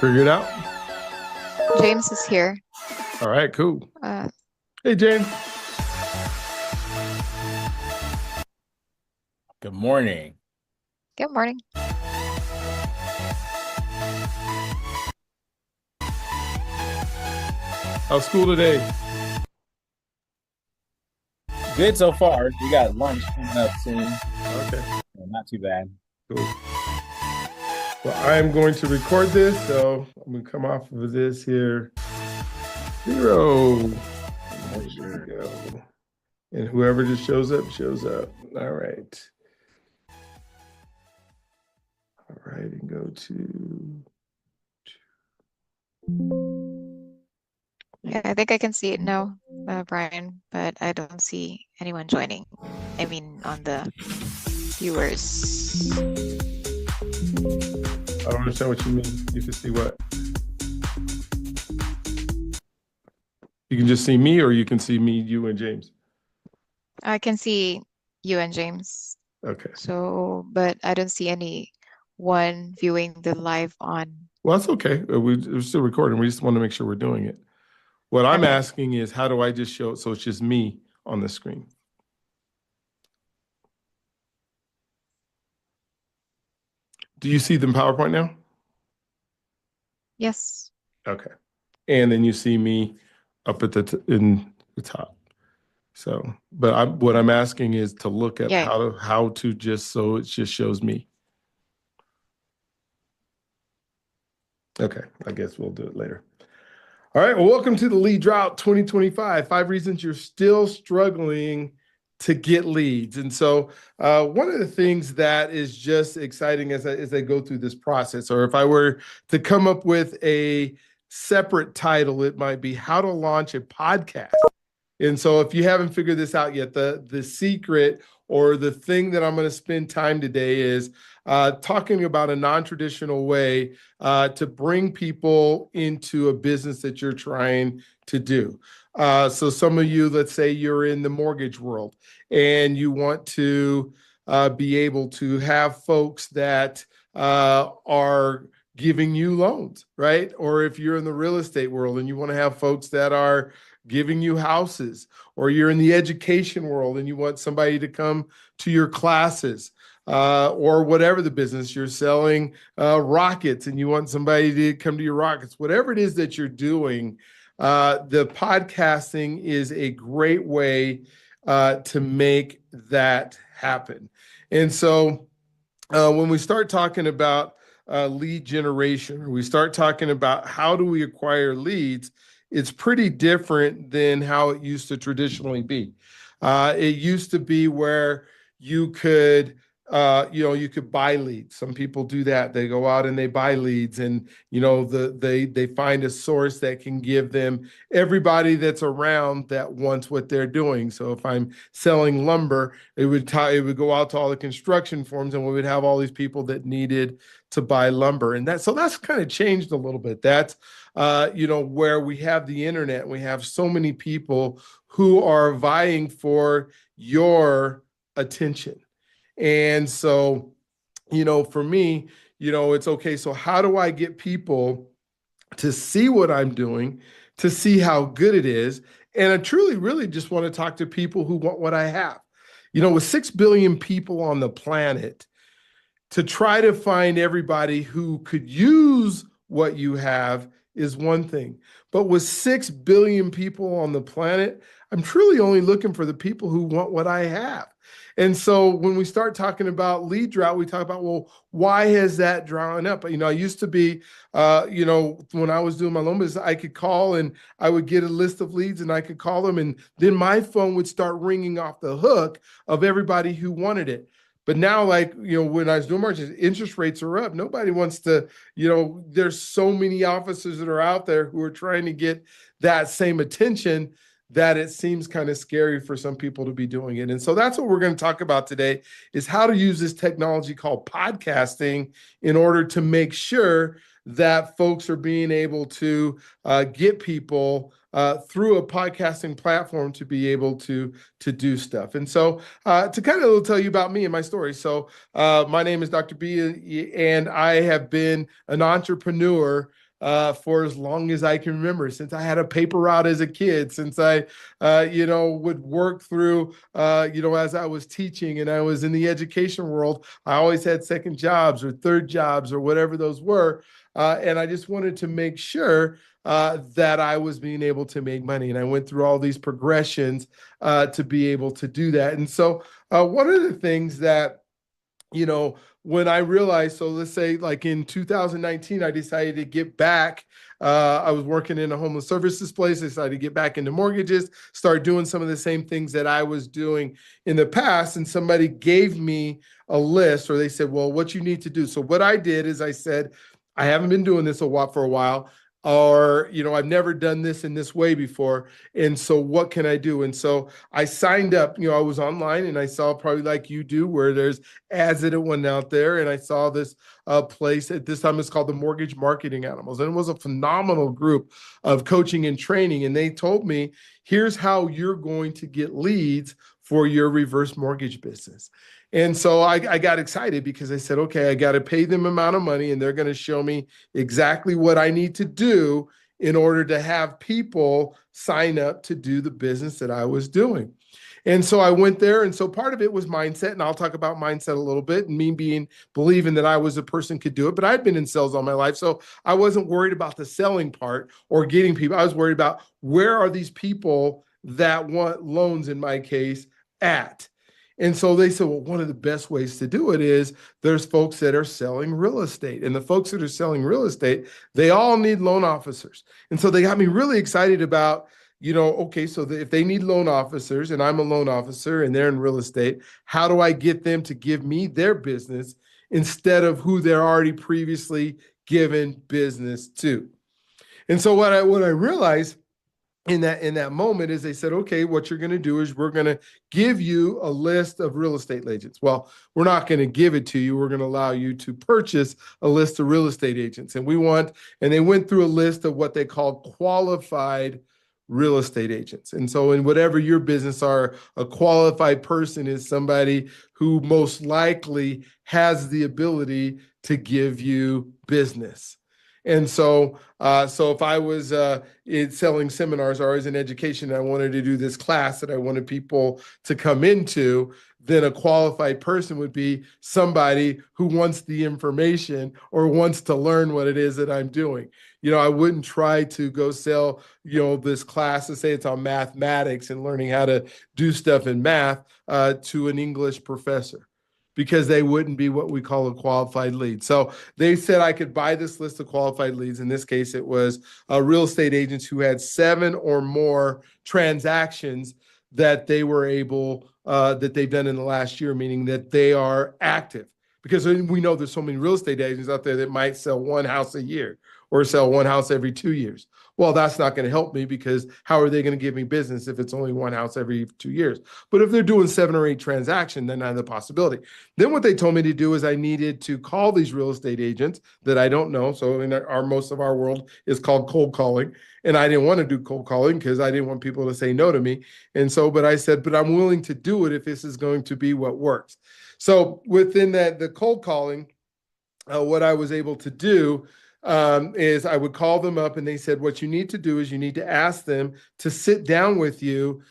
Figure it out. James is here. All right, cool. Uh, Hey, James. Good morning. Good morning. How's school today? Good so far. We got lunch coming up soon. Okay, Not too bad. cool. Well, I am going to record this, so I'm going to come off of this here. 0. There we go. And whoever just shows up, shows up. All right. All right, and go to... Yeah, I think I can see it now, Brian, but I don't see anyone joining. I mean, on the viewers. I don't understand what you mean. You can see what? You can just see me, or you can see me, you, and James. I can see you and James. Okay. So, but I don't see anyone viewing the live on. Well, that's okay. We're still recording. We just want to make sure we're doing it. What I'm Okay. asking is, how do I just show it so it's just me on the screen? Do you see the PowerPoint now? Yes. Okay. And then you see me up at in the top. So, but what I'm asking is to look at Yeah. how to just so it just shows me. Okay, I guess we'll do it later. All right, well, welcome to the Lead Drought 2025. 5 reasons you're still struggling to get leads. And so one of the things that is just exciting as I go through this process, or if I were to come up with a separate title, it might be How to Launch a Podcast. And so if you haven't figured this out yet, the secret or the thing that I'm going to spend time today is talking about a non-traditional way to bring people into a business that you're trying to do. So some of you, let's say you're in the mortgage world and you want to be able to have folks that are giving you loans, right? Or if you're in the real estate world and you want to have folks that are giving you houses, or you're in the education world and you want somebody to come to your classes, or whatever the business you're selling, rockets, and you want somebody to come to your rockets, whatever it is that you're doing, the podcasting is a great way to make that happen. And so when we start talking about lead generation, or we start talking about how do we acquire leads, it's pretty different than how it used to traditionally be. It used to be where you could, you could buy leads. Some people do that. They go out and they buy leads, and they find a source that can give them everybody that's around that wants what they're doing. So if I'm selling lumber, it would go out to all the construction firms, and we would have all these people that needed to buy lumber, and that's kind of changed a little bit. That's where we have the internet, we have so many people who are vying for your attention. And so, for me, it's okay. So how do I get people to see what I'm doing, to see how good it is? And I truly, really just want to talk to people who want what I have. With 6 billion people on the planet, to try to find everybody who could use what you have is one thing. But with 6 billion people on the planet, I'm truly only looking for the people who want what I have. And so when we start talking about lead drought, we talk about, well, why has that drawn up? I used to be, when I was doing my loan business, I could call and I would get a list of leads and I could call them, and then my phone would start ringing off the hook of everybody who wanted it. But now, when I was doing margins, interest rates are up. Nobody wants to, there's so many officers that are out there who are trying to get that same attention that it seems kind of scary for some people to be doing it. And so that's what we're going to talk about today, is how to use this technology called podcasting in order to make sure that folks are being able to get people through a podcasting platform to be able to do stuff. And so to kind of tell you about me and my story. So my name is Dr. B, and I have been an entrepreneur for as long as I can remember, since I had a paper route as a kid, since I, would work through, as I was teaching and I was in the education world, I always had second jobs or third jobs or whatever those were. And I just wanted to make sure that I was being able to make money. And I went through all these progressions to be able to do that. And so one of the things that, when I realized, so let's say like in 2019, I decided to get back. I was working in a homeless services place. I decided to get back into mortgages, start doing some of the same things that I was doing in the past. And somebody gave me a list, or they said, well, what you need to do. So what I did is I said, I haven't been doing this for a while, or, I've never done this in this way before. And so what can I do? And so I signed up, I was online and I saw, probably like you do, where there's ads that went out there. And I saw this place at this time, it's called the Mortgage Marketing Animals. And it was a phenomenal group of coaching and training. And they told me, here's how you're going to get leads for your reverse mortgage business. And so I got excited because I said, okay, I got to pay them amount of money and they're going to show me exactly what I need to do in order to have people sign up to do the business that I was doing. And so I went there. And so part of it was mindset. And I'll talk about mindset a little bit, and me believing that I was a person could do it. But I'd been in sales all my life. So I wasn't worried about the selling part or getting people. I was worried about, where are these people that want loans, in my case, at? And so they said, well, one of the best ways to do it is there's folks that are selling real estate. And the folks that are selling real estate, they all need loan officers. And so they got me really excited about, okay, so if they need loan officers and I'm a loan officer and they're in real estate, how do I get them to give me their business instead of who they're already previously given business to? And so what I realized in that moment is they said, okay, what you're going to do is we're going to give you a list of real estate agents. Well, we're not going to give it to you. We're going to allow you to purchase a list of real estate agents. And they went through a list of what they call qualified real estate agents. And so in whatever your business are, a qualified person is somebody who most likely has the ability to give you business. And so if I was selling seminars or I was in education, and I wanted to do this class that I wanted people to come into, then a qualified person would be somebody who wants the information or wants to learn what it is that I'm doing. I wouldn't try to go sell, this class and say it's on mathematics and learning how to do stuff in math to an English professor, because they wouldn't be what we call a qualified lead. So they said I could buy this list of qualified leads. In this case, it was real estate agents who had 7 or more transactions that they were able, that they've done in the last year, meaning that they are active. Because we know there's so many real estate agents out there that might sell one house a year or sell one house every 2 years. Well, that's not going to help me, because how are they going to give me business if it's only one house every 2 years? But if they're doing 7 or 8 transactions, then I have the possibility. Then what they told me to do is I needed to call these real estate agents that I don't know. So most of our world is called cold calling. And I didn't want to do cold calling because I didn't want people to say no to me. And so, but I said, but I'm willing to do it if this is going to be what works. So within the cold calling, what I was able to do is I would call them up, and they said, what you need to do is you need to ask them to sit down with you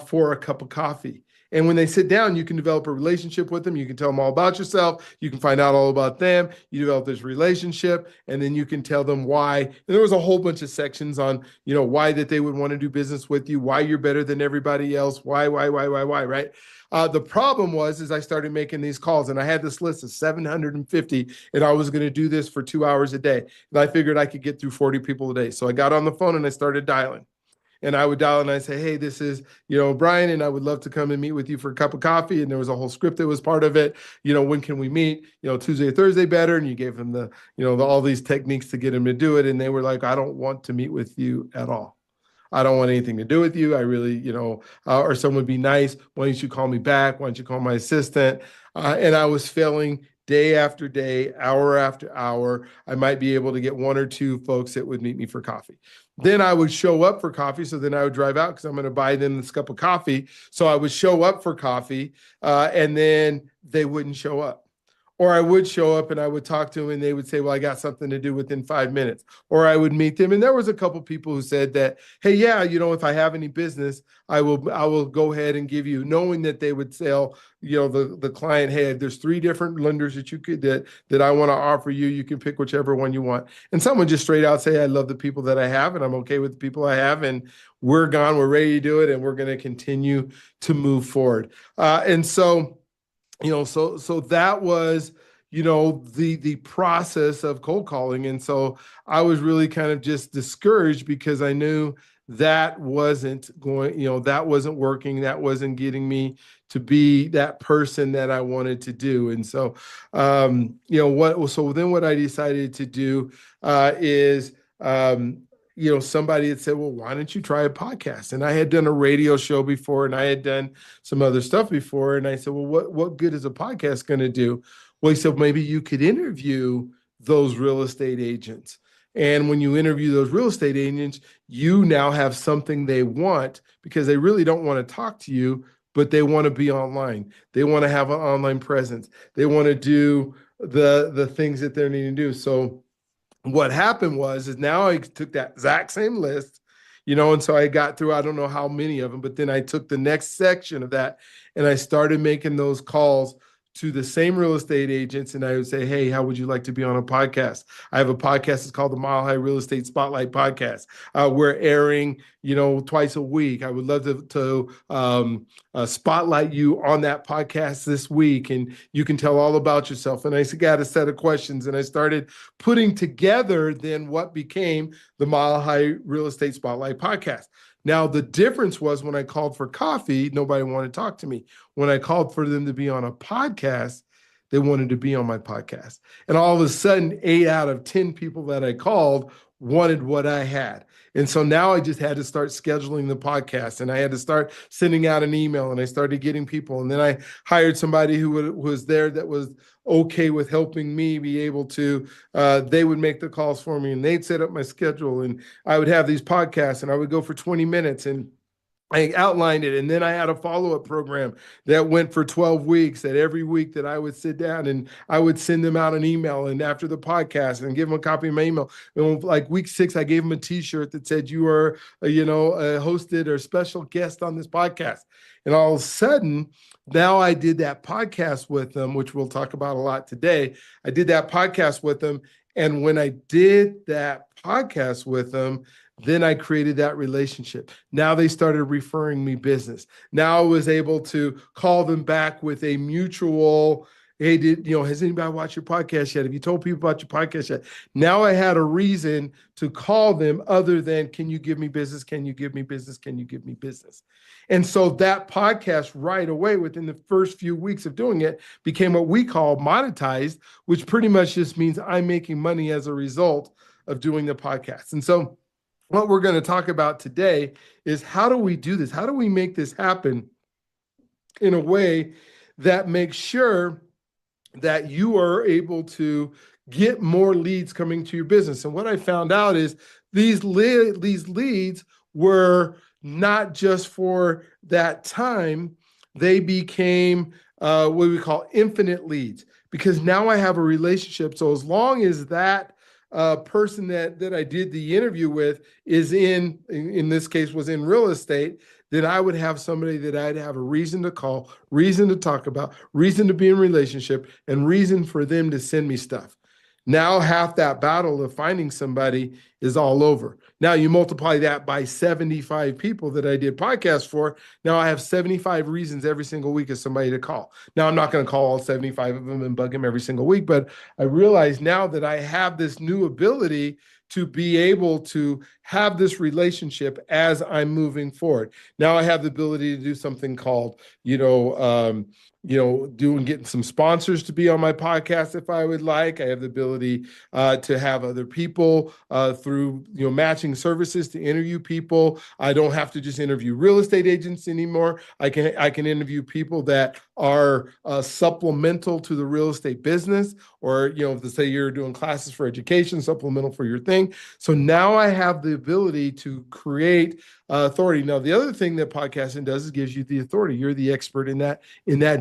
for a cup of coffee. And when they sit down, you can develop a relationship with them. You can tell them all about yourself. You can find out all about them. You develop this relationship, and then you can tell them why. And there was a whole bunch of sections on, why that they would want to do business with you, why you're better than everybody else, why, right? The problem is I started making these calls, and I had this list of 750, and I was going to do this for 2 hours a day. And I figured I could get through 40 people a day. So I got on the phone and I started dialing. And I would dial and I say, hey, this is, Brian, and I would love to come and meet with you for a cup of coffee. And there was a whole script that was part of it. When can we meet? Tuesday or Thursday better. And you gave them all these techniques to get them to do it. And they were like, I don't want to meet with you at all. I don't want anything to do with you. I really, or someone would be nice. Why don't you call me back? Why don't you call my assistant? And I was failing day after day, hour after hour. I might be able to get 1 or 2 folks that would meet me for coffee. Then I would show up for coffee. So then I would drive out because I'm going to buy them this cup of coffee. So I would show up for coffee and then they wouldn't show up. Or I would show up and I would talk to them and they would say, well, I got something to do within 5 minutes. Or I would meet them. And there was a couple people who said that, hey, yeah, if I have any business, I will go ahead and give you, knowing that they would sell, the client, hey, there's 3 different lenders that you could, that I want to offer you. You can pick whichever one you want. And someone just straight out say, I love the people that I have and I'm okay with the people I have. And we're gone, we're ready to do it. And we're going to continue to move forward. And so that was, the process of cold calling. And so I was really kind of just discouraged because I knew that wasn't that wasn't working. That wasn't getting me to be that person that I wanted to do. And so, so then what I decided to do is, somebody had said, well, why don't you try a podcast? And I had done a radio show before and I had done some other stuff before. And I said, well, what good is a podcast going to do? Well, he said, maybe you could interview those real estate agents. And when you interview those real estate agents, you now have something they want because they really don't want to talk to you, but they want to be online. They want to have an online presence. They want to do the things that they're needing to do. So what happened is now I took that exact same list, and so I got through, I don't know how many of them, but then I took the next section of that and I started making those calls to the same real estate agents. And I would say, hey, how would you like to be on a podcast? I have a podcast. It's called the Mile High Real Estate Spotlight Podcast. We're airing, twice a week. I would love to spotlight you on that podcast this week. And you can tell all about yourself. And I got a set of questions and I started putting together then what became the Mile High Real Estate Spotlight Podcast. Now, the difference was when I called for coffee, nobody wanted to talk to me. When I called for them to be on a podcast, they wanted to be on my podcast. And all of a sudden, 8 out of 10 people that I called wanted what I had. And so now I just had to start scheduling the podcast and I had to start sending out an email and I started getting people. And then I hired somebody who was there that was okay with helping me be able to, they would make the calls for me and they'd set up my schedule and I would have these podcasts and I would go for 20 minutes and I outlined it. And then I had a follow-up program that went for 12 weeks, that every week that I would sit down and I would send them out an email and after the podcast and give them a copy of my email. And like week 6, I gave them a t-shirt that said, you are, a hosted or special guest on this podcast. And all of a sudden, now I did that podcast with them, which we'll talk about a lot today. I did that podcast with them. And when I did that podcast with them, then I created that relationship. Now they started referring me business. Now I was able to call them back with a mutual, hey, has anybody watched your podcast yet? Have you told people about your podcast yet? Now I had a reason to call them other than, can you give me business? Can you give me business? Can you give me business? And so that podcast right away within the first few weeks of doing it became what we call monetized, which pretty much just means I'm making money as a result of doing the podcast. And so what we're going to talk about today is how do we do this? How do we make this happen in a way that makes sure that you are able to get more leads coming to your business? And what I found out is these leads were not just for that time, they became what we call infinite leads, because now I have a relationship. So as long as that person that I did the interview with is in this case was in real estate, then I would have somebody that I'd have a reason to call, reason to talk about, reason to be in relationship, and reason for them to send me stuff. Now half that battle of finding somebody is all over. Now you multiply that by 75 people that I did podcasts for. Now I have 75 reasons every single week as somebody to call. Now I'm not going to call all 75 of them and bug them every single week, but I realize now that I have this new ability to be able to have this relationship as I'm moving forward. Now I have the ability to do something called, getting some sponsors to be on my podcast if I would like. I have the ability to have other people through matching services to interview people. I don't have to just interview real estate agents anymore. I can interview people that are supplemental to the real estate business, or, if they say you're doing classes for education, supplemental for your thing. So now I have the ability to create authority. Now, the other thing that podcasting does is gives you the authority. You're the expert in that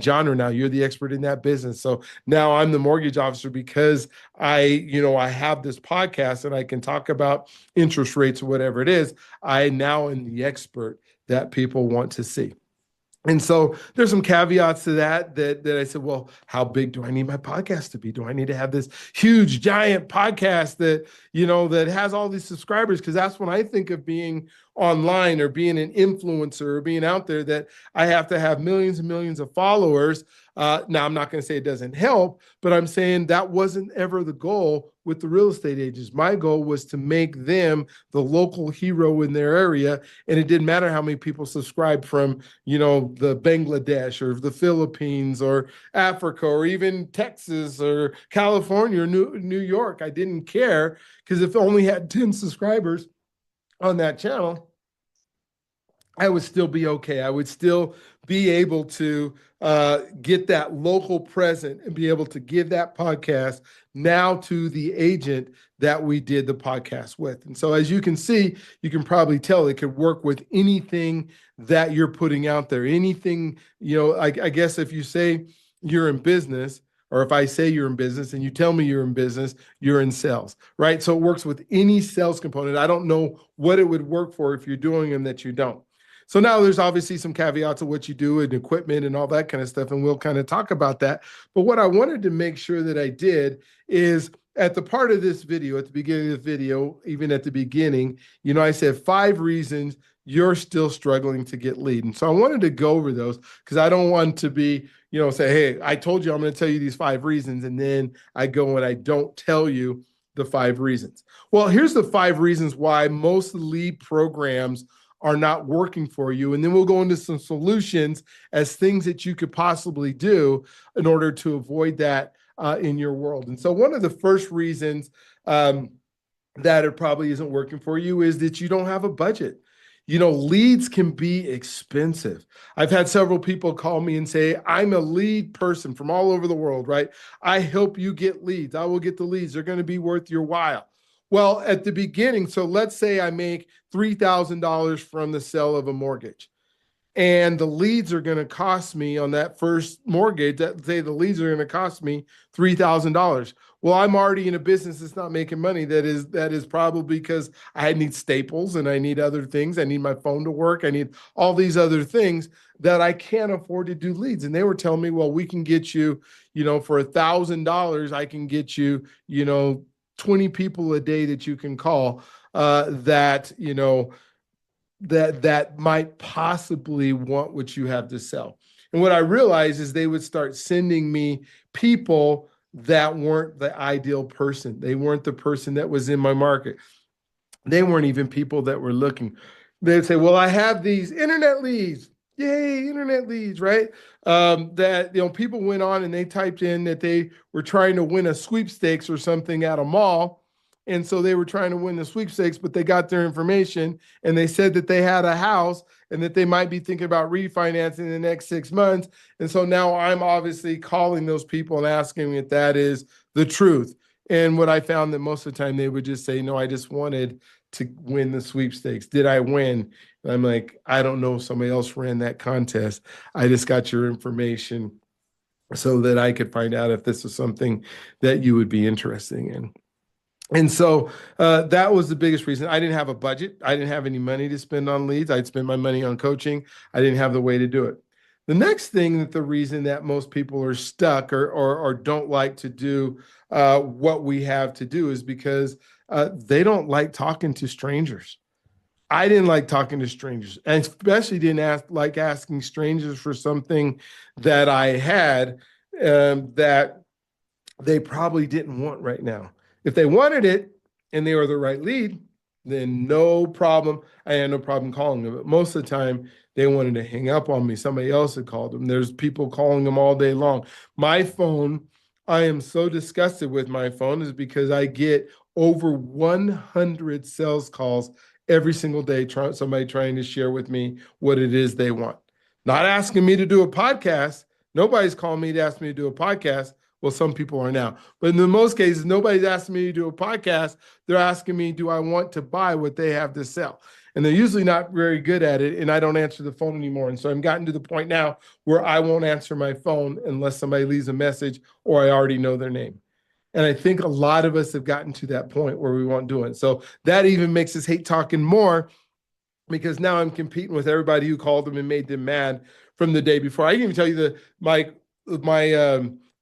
genre now. You're the expert in that business. So now I'm the mortgage officer because I have this podcast and I can talk about interest rates or whatever it is. I now am the expert that people want to see. And so there's some caveats to that I said, well, how big do I need my podcast to be? Do I need to have this huge, giant podcast that has all these subscribers? Because that's when I think of being online or being an influencer or being out there, that I have to have millions and millions of followers. Now, I'm not going to say it doesn't help, but I'm saying that wasn't ever the goal with the real estate agents. My goal was to make them the local hero in their area. And it didn't matter how many people subscribed from, the Bangladesh or the Philippines or Africa or even Texas or California or New York. I didn't care, because if I only had 10 subscribers on that channel, I would still be okay. I would still be able to get that local present and be able to give that podcast now to the agent that we did the podcast with. And so, as you can see, you can probably tell it could work with anything that you're putting out there. Anything, I guess if you say you're in business, or if I say you're in business and you tell me you're in business, you're in sales, right? So it works with any sales component. I don't know what it would work for if you're doing them that you don't. So now there's obviously some caveats of what you do and equipment and all that kind of stuff, and we'll kind of talk about that. But what I wanted to make sure that I did is, at the part of this video, at the beginning of the video, even at the beginning, I said 5 reasons you're still struggling to get lead. And so I wanted to go over those, because I don't want to be, say, hey, I told you I'm going to tell you these 5 reasons, and then I go and I don't tell you the 5 reasons. Well, here's the 5 reasons why most lead programs are not working for you. And then we'll go into some solutions as things that you could possibly do in order to avoid that in your world. And so one of the first reasons that it probably isn't working for you is that you don't have a budget. Leads can be expensive. I've had several people call me and say, I'm a lead person from all over the world, right? I help you get leads. I will get the leads. They're going to be worth your while. Well, at the beginning, so let's say I make $3,000 from the sale of a mortgage, and the leads are going to cost me on that first mortgage, say the leads are going to cost me $3,000. Well, I'm already in a business that's not making money. That is probably because I need staples and I need other things. I need my phone to work. I need all these other things that I can't afford to do leads. And they were telling me, well, we can get you, for $1,000, I can get you, 20 people a day that you can call that might possibly want what you have to sell. And what I realized is they would start sending me people that weren't the ideal person. They weren't the person that was in my market. They weren't even people that were looking. They'd say, well, I have these internet leads. Yay, internet leads, right? That people went on and they typed in that they were trying to win a sweepstakes or something at a mall. And so they were trying to win the sweepstakes, but they got their information and they said that they had a house and that they might be thinking about refinancing in the next 6 months. And so now I'm obviously calling those people and asking if that is the truth. And what I found that most of the time they would just say, no, I just wanted to win the sweepstakes. Did I win? And I'm like, I don't know if somebody else ran that contest. I just got your information so that I could find out if this was something that you would be interested in. And so that was the biggest reason. I didn't have a budget. I didn't have any money to spend on leads. I'd spend my money on coaching. I didn't have the way to do it. The next thing, that the reason that most people are stuck or don't like to do what we have to do, is because they don't like talking to strangers. I didn't like talking to strangers, and especially didn't like asking strangers for something that I had that they probably didn't want right now. If they wanted it and they were the right lead, then no problem. I had no problem calling them. But most of the time, they wanted to hang up on me. Somebody else had called them. There's people calling them all day long. My phone, I am so disgusted with my phone, is because I get over 100 sales calls every single day, somebody trying to share with me what it is they want. Not asking me to do a podcast, Nobody's calling me to ask me to do a podcast. Well, some people are now, but in the most cases, nobody's asking me to do a podcast. They're asking me, do I want to buy what they have to sell? And they're usually not very good at it. And I don't answer the phone anymore. And so I've gotten to the point now where I won't answer my phone unless somebody leaves a message or I already know their name. And I think a lot of us have gotten to that point where we won't do it. So that even makes us hate talking more, because now I'm competing with everybody who called them and made them mad from the day before. I can even tell you that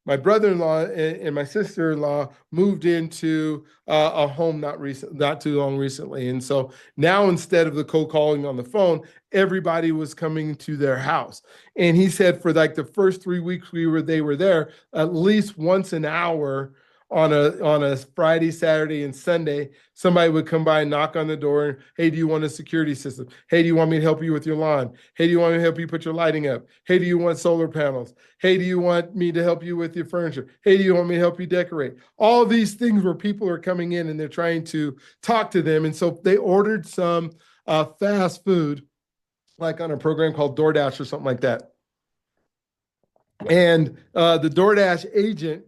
my brother-in-law and my sister-in-law moved into a home not too long recently. And so now, instead of the cold calling on the phone, everybody was coming to their house. And he said for like the first 3 weeks they were there, at least once an hour on a Friday, Saturday, and Sunday, somebody would come by and knock on the door. And, hey, do you want a security system? Hey, do you want me to help you with your lawn? Hey, do you want me to help you put your lighting up? Hey, do you want solar panels? Hey, do you want me to help you with your furniture? Hey, do you want me to help you decorate? All these things where people are coming in and they're trying to talk to them. And so they ordered some fast food, like on a program called DoorDash or something like that. And the DoorDash agent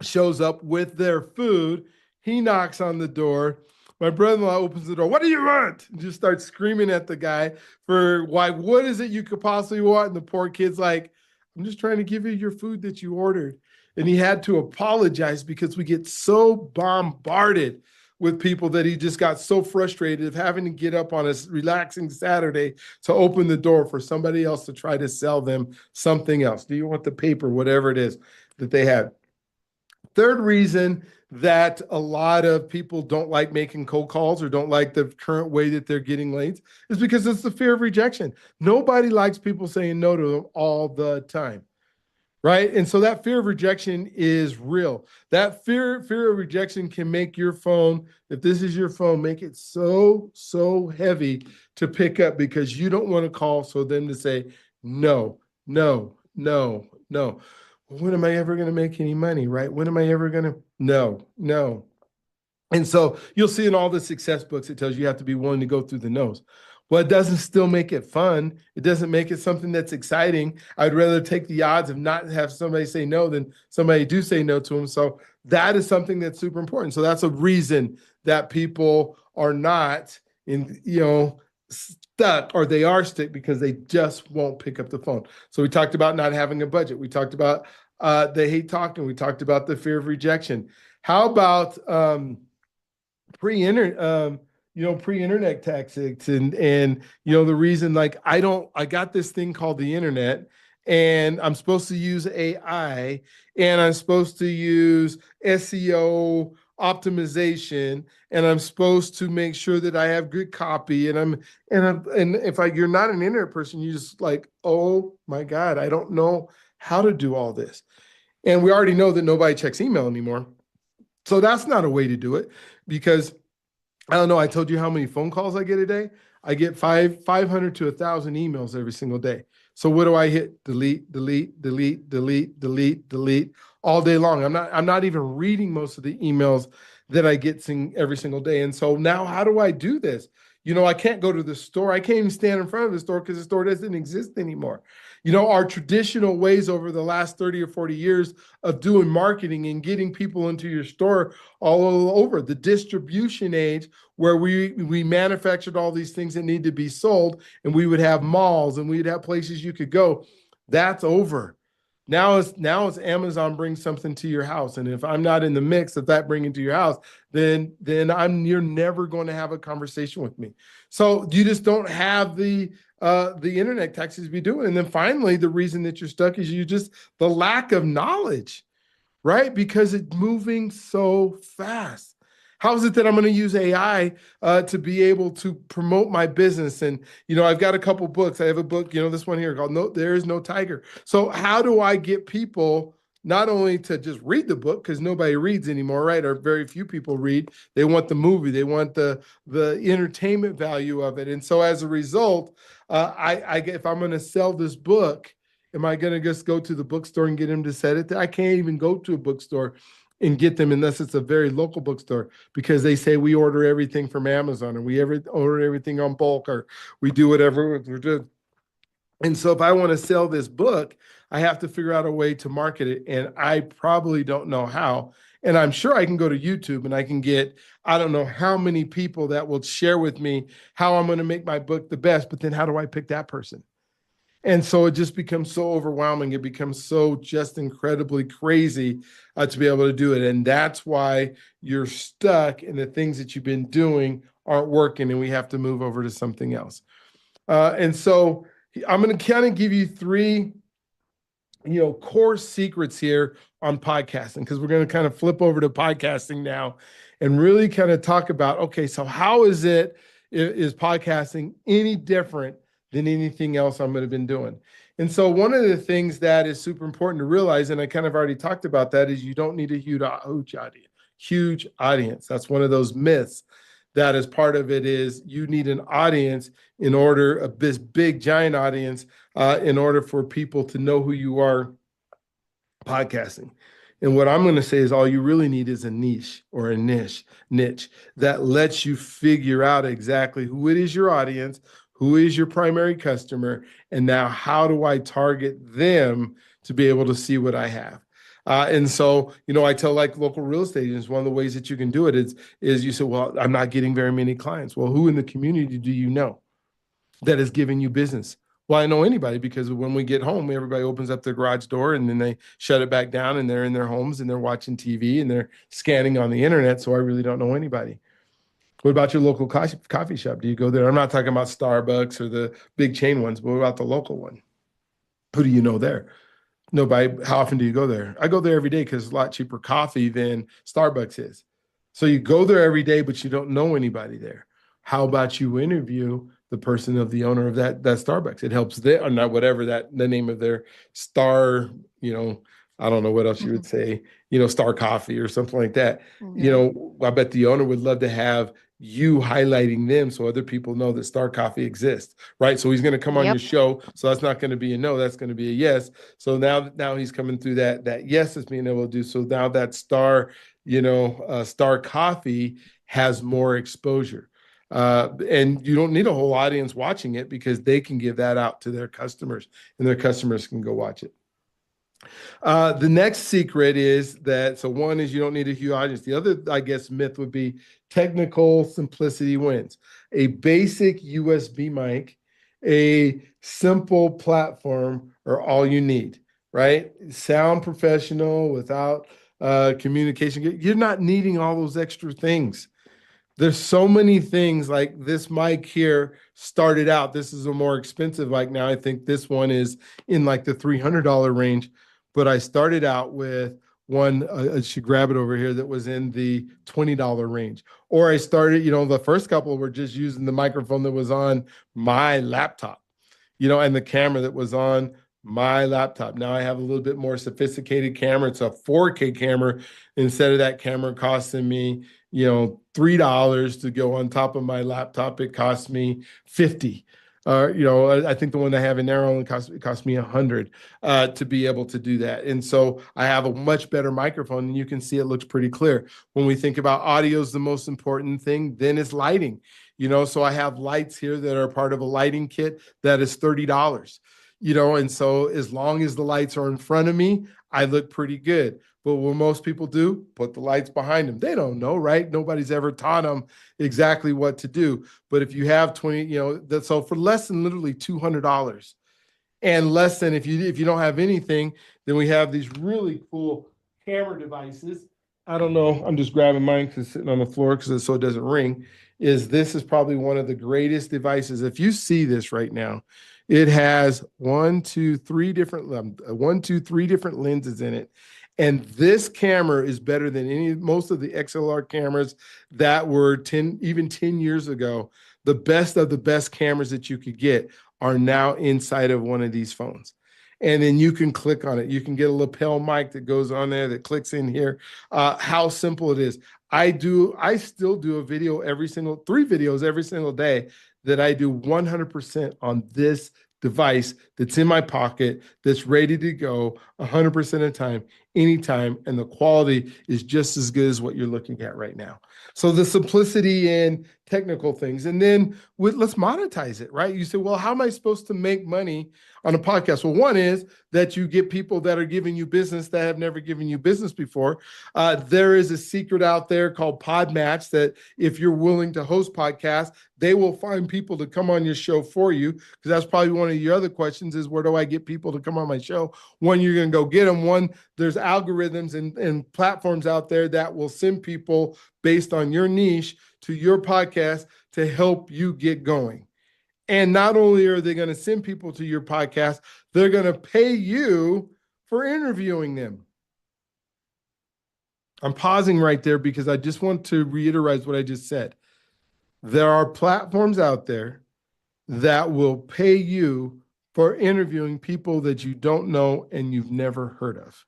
shows up with their food. He knocks on the door. My brother-in-law opens the door. What do you want? And just starts screaming at the guy for why. What is it you could possibly want? And the poor kid's like, I'm just trying to give you your food that you ordered. And he had to apologize because we get so bombarded with people that he just got so frustrated of having to get up on a relaxing Saturday to open the door for somebody else to try to sell them something else. Do you want the paper, whatever it is that they had? Third reason that a lot of people don't like making cold calls or don't like the current way that they're getting leads is because it's the fear of rejection. Nobody likes people saying no to them all the time, right? And so that fear of rejection is real. That fear of rejection can make your phone, if this is your phone, make it so heavy to pick up because you don't want to call, so them to say no, no, no, no. When am I ever going to make any money, right? When am I ever going to? No, no. And so you'll see in all the success books, it tells you have to be willing to go through the no's. Well, it doesn't still make it fun. It doesn't make it something that's exciting. I'd rather take the odds of not have somebody say no than somebody do say no to them. So that is something that's super important. So that's a reason that people are not stuck, or they are stuck because they just won't pick up the phone. So we talked about not having a budget. We talked about the hate talking. We talked about the fear of rejection. How about pre-internet tactics and the reason, like, I got this thing called the internet, and I'm supposed to use AI, and I'm supposed to use SEO optimization, and I'm supposed to make sure that I have good copy, and if you're not an internet person, you just like, oh my God, I don't know how to do all this. And we already know that nobody checks email anymore. So that's not a way to do it, because I don't know, I told you how many phone calls I get a day. I get 500 to 1,000 emails every single day. So what do I hit? Delete, delete, delete, delete, delete, delete all day long. I'm not even reading most of the emails that I get every single day. And so now, how do I do this? I can't go to the store. I can't even stand in front of the store because the store doesn't exist anymore. Our traditional ways over the last 30 or 40 years of doing marketing and getting people into your store all over, the distribution age where we manufactured all these things that need to be sold, and we would have malls and we'd have places you could go. That's over. Now it's Amazon brings something to your house. And if I'm not in the mix of that bringing to your house, then you're never going to have a conversation with me. So you just don't have the internet taxes to be doing. And then finally, the reason that you're stuck is the lack of knowledge, right? Because it's moving so fast. How is it that I'm going to use AI to be able to promote my business? And, I've got a couple books. I have a book, this one here called There Is No Tiger. So how do I get people not only to just read the book, because nobody reads anymore, right? Or very few people read. They want the movie. They want the entertainment value of it. And so as a result, if I'm going to sell this book, am I going to just go to the bookstore and get them to set it? I can't even go to a bookstore and get them unless it's a very local bookstore, because they say we order everything from Amazon, or we order everything on bulk, or we do whatever we're doing. And so if I want to sell this book, I have to figure out a way to market it. And I probably don't know how. And I'm sure I can go to YouTube and I can get, I don't know how many people that will share with me how I'm going to make my book the best. But then how do I pick that person? And so it just becomes so overwhelming. It becomes so just incredibly crazy to be able to do it. And that's why you're stuck and the things that you've been doing aren't working and we have to move over to something else. And so I'm going to kind of give you three, core secrets here on podcasting, because we're going to kind of flip over to podcasting now and really kind of talk about, okay, so how is podcasting any different than anything else I'm going to have been doing? And so one of the things that is super important to realize, and I kind of already talked about that, is you don't need a huge audience. That's one of those myths that is part of it, is you need an audience this big giant audience in order for people to know who you are podcasting. And what I'm going to say is all you really need is a niche or a niche that lets you figure out exactly who it is your audience, who is your primary customer, and now how do I target them to be able to see what I have. And so, I tell like local real estate agents, one of the ways that you can do it is you say, well, I'm not getting very many clients. Well, who in the community do you know that is giving you business? Well, I know anybody, because when we get home, everybody opens up their garage door and then they shut it back down and they're in their homes and they're watching TV and they're scanning on the internet. So I really don't know anybody. What about your local coffee shop? Do you go there? I'm not talking about Starbucks or the big chain ones, but what about the local one? Who do you know there? Nobody. How often do you go there? I go there every day because it's a lot cheaper coffee than Starbucks is. So you go there every day, but you don't know anybody there. How about you interview the person of the owner of that Starbucks? It helps them, or not, whatever the name of their star, I don't know what else you would say, Star Coffee or something like that. I bet the owner would love to have you highlighting them so other people know that Star Coffee exists, right? So he's going to come on your show. So that's not going to be a no, that's going to be a yes. So now he's coming through that yes is being able to do. So now that Star Coffee has more exposure. And you don't need a whole audience watching it, because they can give that out to their customers and their customers can go watch it. The next secret is that, so one is you don't need a huge audience. The other, I guess, myth would be technical simplicity wins. A basic USB mic, a simple platform are all you need, right? Sound professional without communication. You're not needing all those extra things. There's so many things. Like this mic here started out, this is a more expensive mic now. I think this one is in like the $300 range. But I started out with one, I should grab it over here, that was in the $20 range. Or I started, the first couple were just using the microphone that was on my laptop, and the camera that was on my laptop. Now I have a little bit more sophisticated camera. It's a 4K camera. Instead of that camera costing me, $3 to go on top of my laptop, it cost me $50. I think the one I have in there only cost me $100 to be able to do that. And so I have a much better microphone, and you can see it looks pretty clear. When we think about audio is the most important thing, then it's lighting. So I have lights here that are part of a lighting kit that is $30. And so as long as the lights are in front of me, I look pretty good. But what most people do, put the lights behind them. They don't know, right? Nobody's ever taught them exactly what to do. But if you have 20, so for less than literally $200, and less than if you don't have anything, then we have these really cool camera devices. I don't know. I'm just grabbing mine because it's sitting on the floor so it doesn't ring. This is probably one of the greatest devices. If you see this right now, it has 3 different lenses in it. And this camera is better than most of the XLR cameras that were 10 years ago. The best of the best cameras that you could get are now inside of one of these phones. And then you can click on it. You can get a lapel mic that goes on there that clicks in here. How simple it is. I still do 3 videos every single day that I do 100% on this device that's in my pocket, that's ready to go 100% of the time, anytime, and the quality is just as good as what you're looking at right now. So the simplicity in technical things. And then let's monetize it, right? You say, well, how am I supposed to make money on a podcast? Well, one is that you get people that are giving you business that have never given you business before. There is a secret out there called Podmatch that if you're willing to host podcasts, they will find people to come on your show for you. Because that's probably one of your other questions is, where do I get people to come on my show? One, you're going to go get them. One, there's algorithms and platforms out there that will send people based on your niche to your podcast to help you get going. And not only are they going to send people to your podcast, they're going to pay you for interviewing them. I'm pausing right there because I just want to reiterate what I just said. There are platforms out there that will pay you for interviewing people that you don't know and you've never heard of.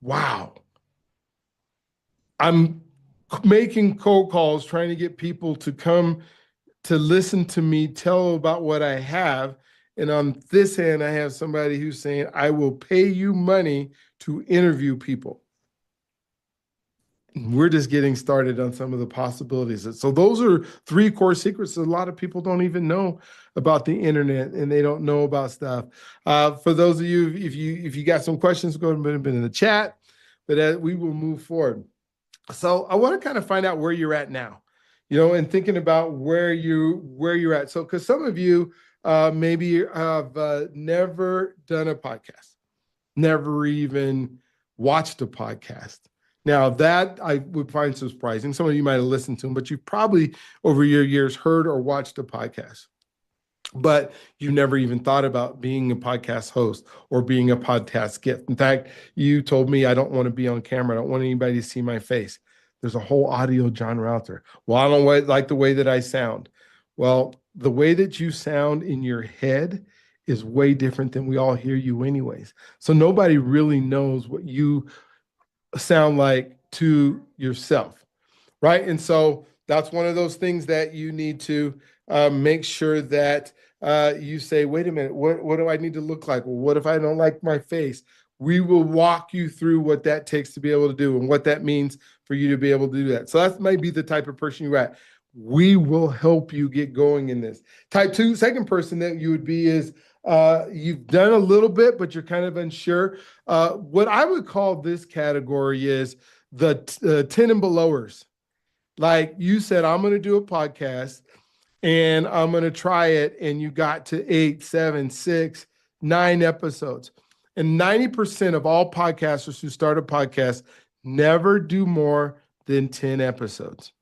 Wow. I'm making cold calls, trying to get people to come to listen to me tell about what I have. And on this hand, I have somebody who's saying, I will pay you money to interview people. We're just getting started on some of the possibilities. So those are 3 core secrets that a lot of people don't even know about the internet, and they don't know about stuff. For those of you, if you got some questions, go ahead and put them in the chat, but we will move forward. So I want to kind of find out where you're at now, and thinking about where you're at. So, because some of you maybe have never done a podcast, never even watched a podcast. Now, that I would find surprising. Some of you might have listened to them, but you've probably over your years heard or watched a podcast, but you never even thought about being a podcast host or being a podcast guest. In fact, you told me, I don't want to be on camera. I don't want anybody to see my face. There's a whole audio genre out there. Well, I don't like the way that I sound. Well, the way that you sound in your head is way different than we all hear you anyways. So nobody really knows what you sound like to yourself, right? And so that's one of those things that you need to make sure that you say, wait a minute, what do I need to look like? Well, what if I don't like my face? We will walk you through what that takes to be able to do and what that means for you to be able to do that. So that might be the type of person you're at. We will help you get going in this. Type 2, second person that you would be is you've done a little bit, but you're kind of unsure. What I would call this category is the 10 and belowers. Like you said, I'm going to do a podcast and I'm going to try it. And you got to 8, 7, 6, 9 episodes. And 90% of all podcasters who start a podcast never do more than 10 episodes.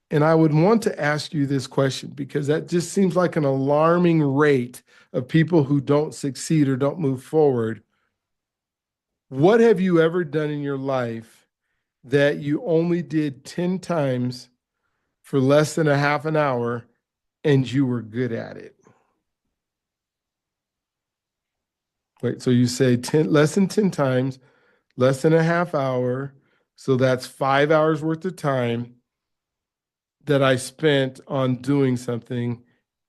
And I would want to ask you this question because that just seems like an alarming rate of people who don't succeed or don't move forward. What have you ever done in your life that you only did 10 times for less than a half an hour and you were good at it? Wait, so you say less than 10 times, less than a half hour. So that's 5 hours worth of time that I spent on doing something,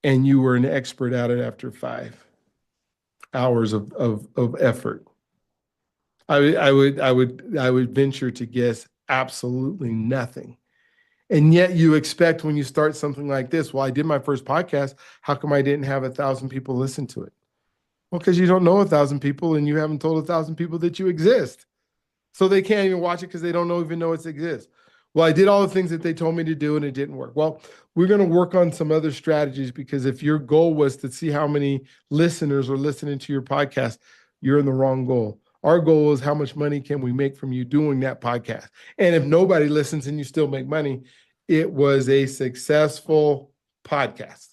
and you were an expert at it after 5 hours of effort. I would venture to guess absolutely nothing. And yet you expect when you start something like this, well, I did my first podcast. How come I didn't have 1,000 people listen to it? Well, because you don't know 1,000 people and you haven't told 1,000 people that you exist. So they can't even watch it because they don't even know it exists. Well, I did all the things that they told me to do and it didn't work. Well, we're going to work on some other strategies because if your goal was to see how many listeners are listening to your podcast, you're in the wrong goal. Our goal is how much money can we make from you doing that podcast? And if nobody listens and you still make money, it was a successful podcast.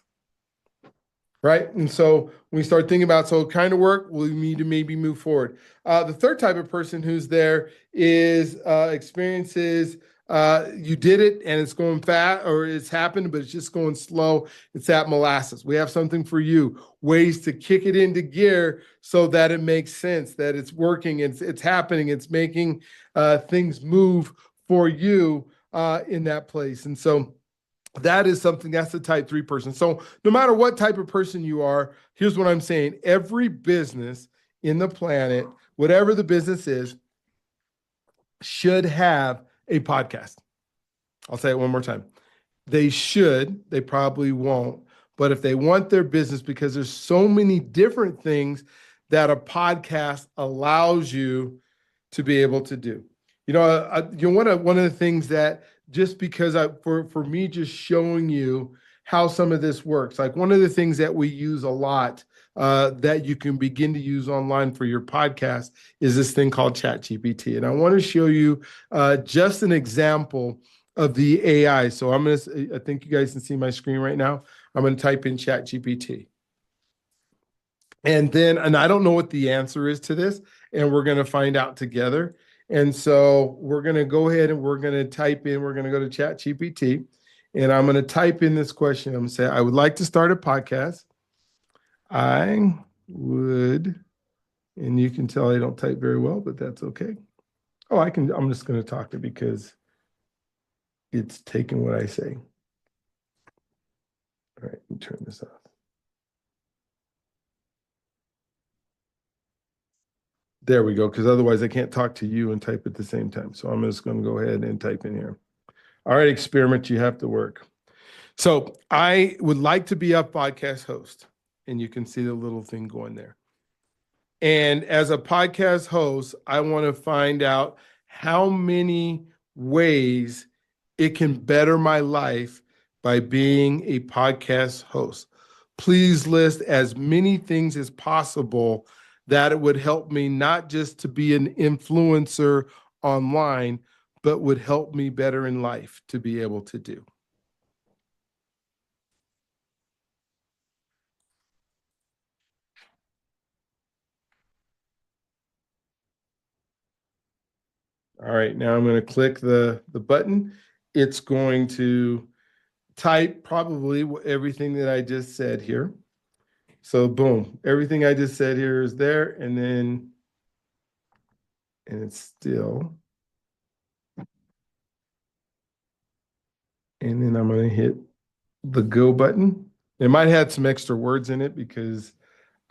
Right. And so when we start thinking about, so kind of work, we need to maybe move forward. The third type of person who's there is experiences. You did it and it's going fast, or it's happened, but it's just going slow. It's at molasses. We have something for you, ways to kick it into gear so that it makes sense, that it's working, it's happening, it's making things move for you in that place. And so that is something, that's the type 3 person. So no matter what type of person you are, here's what I'm saying. Every business in the planet, whatever the business is, should have a podcast. I'll say it one more time. They should, they probably won't. But if they want their business, because there's so many different things that a podcast allows you to be able to do. One of the things that just because for me just showing you how some of this works, like one of the things that we use a lot that you can begin to use online for your podcast is this thing called ChatGPT. And I want to show you just an example of the AI. So I think you guys can see my screen right now. I'm going to type in ChatGPT. And I don't know what the answer is to this, and we're going to find out together. And so we're going to go ahead and we're going to go to ChatGPT, and I'm going to type in this question. I'm going to say, I would like to start a podcast. I would, and you can tell I don't type very well, but that's okay. I'm just going to talk it because it's taking what I say. All right, let me turn this off. There we go, because otherwise I can't talk to you and type at the same time. So I'm just going to go ahead and type in here. All right, experiment, you have to work. So I would like to be a podcast host, and you can see the little thing going there. And as a podcast host, I want to find out how many ways it can better my life by being a podcast host. Please list as many things as possible that it would help me not just to be an influencer online, but would help me better in life to be able to do. All right, now I'm going to click the button. It's going to type probably everything that I just said here. So boom, everything I just said here is there, and it's still. And then I'm going to hit the go button. It might have some extra words in it because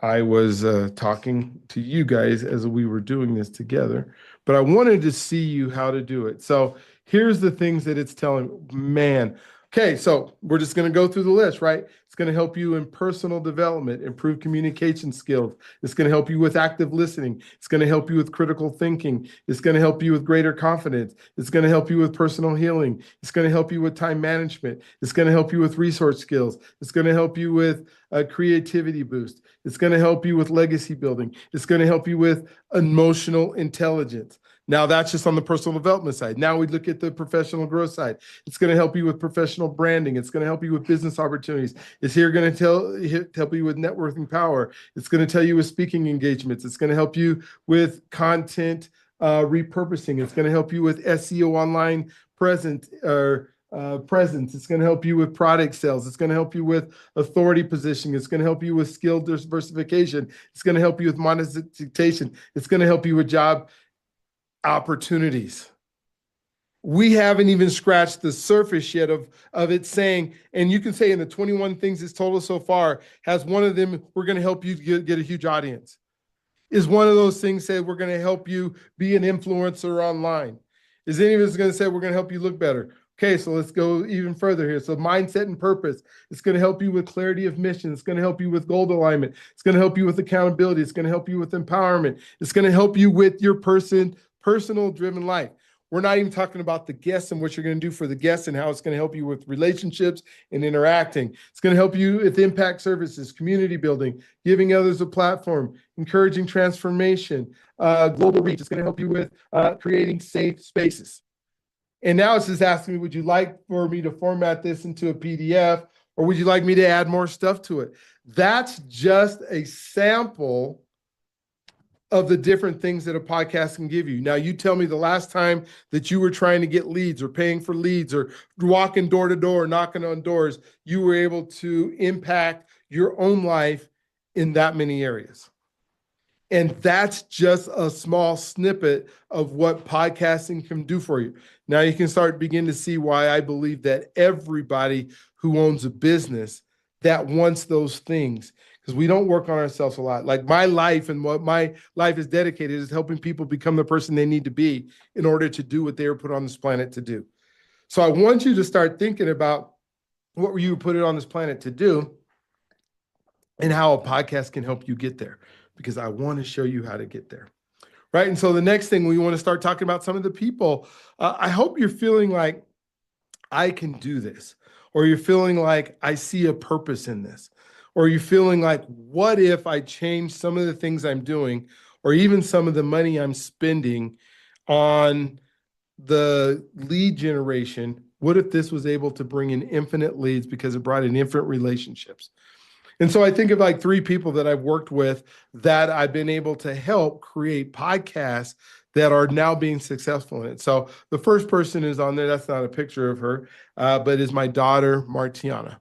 I was talking to you guys as we were doing this together, but I wanted to see you how to do it. So here's the things that it's telling, man. Okay, so we're just going to go through the list, right? It's going to help you in personal development, improve communication skills. It's going to help you with active listening. It's going to help you with critical thinking. It's going to help you with greater confidence. It's going to help you with personal healing. It's going to help you with time management. It's going to help you with resource skills. It's going to help you with a creativity boost. It's going to help you with legacy building. It's going to help you with emotional intelligence. Now that's just on the personal development side. Now we look at the professional growth side. It's going to help you with professional branding. It's going to help you with business opportunities. It's here going to help you with networking power. It's going to tell you with speaking engagements. It's going to help you with content repurposing. It's going to help you with SEO online presence. It's going to help you with product sales. It's going to help you with authority positioning. It's going to help you with skill diversification. It's going to help you with monetization. It's going to help you with job opportunities. We haven't even scratched the surface yet of it saying, and you can say in the 21 things it's told us so far, has one of them, we're going to help you get a huge audience. Is one of those things said, we're going to help you be an influencer online? Is any of us going to say, we're going to help you look better? Okay, so let's go even further here. So mindset and purpose. It's going to help you with clarity of mission. It's going to help you with goal alignment. It's going to help you with accountability. It's going to help you with empowerment. It's going to help you with your personal driven life. We're not even talking about the guests and what you're going to do for the guests and how it's going to help you with relationships and interacting. It's going to help you with impact services, community building, giving others a platform, encouraging transformation, global reach. It's going to help you with creating safe spaces. And now it's just asking me, would you like for me to format this into a PDF, or would you like me to add more stuff to it? That's just a sample of the different things that a podcast can give you. Now, you tell me the last time that you were trying to get leads or paying for leads or walking door to door, knocking on doors, you were able to impact your own life in that many areas. And that's just a small snippet of what podcasting can do for you. Now you can begin to see why I believe that everybody who owns a business that wants those things, because we don't work on ourselves a lot. Like my life and what my life is dedicated is helping people become the person they need to be in order to do what they were put on this planet to do. So I want you to start thinking about what were you put it on this planet to do and how a podcast can help you get there, because I want to show you how to get there. Right. And so the next thing we want to start talking about some of the people. I hope you're feeling like I can do this, or you're feeling like I see a purpose in this, or you're feeling like, what if I change some of the things I'm doing, or even some of the money I'm spending on the lead generation? What if this was able to bring in infinite leads because it brought in infinite relationships? And so I think of like 3 people that I've worked with that I've been able to help create podcasts that are now being successful in it. So the first person is on there. That's not a picture of her, but is my daughter, Martiana.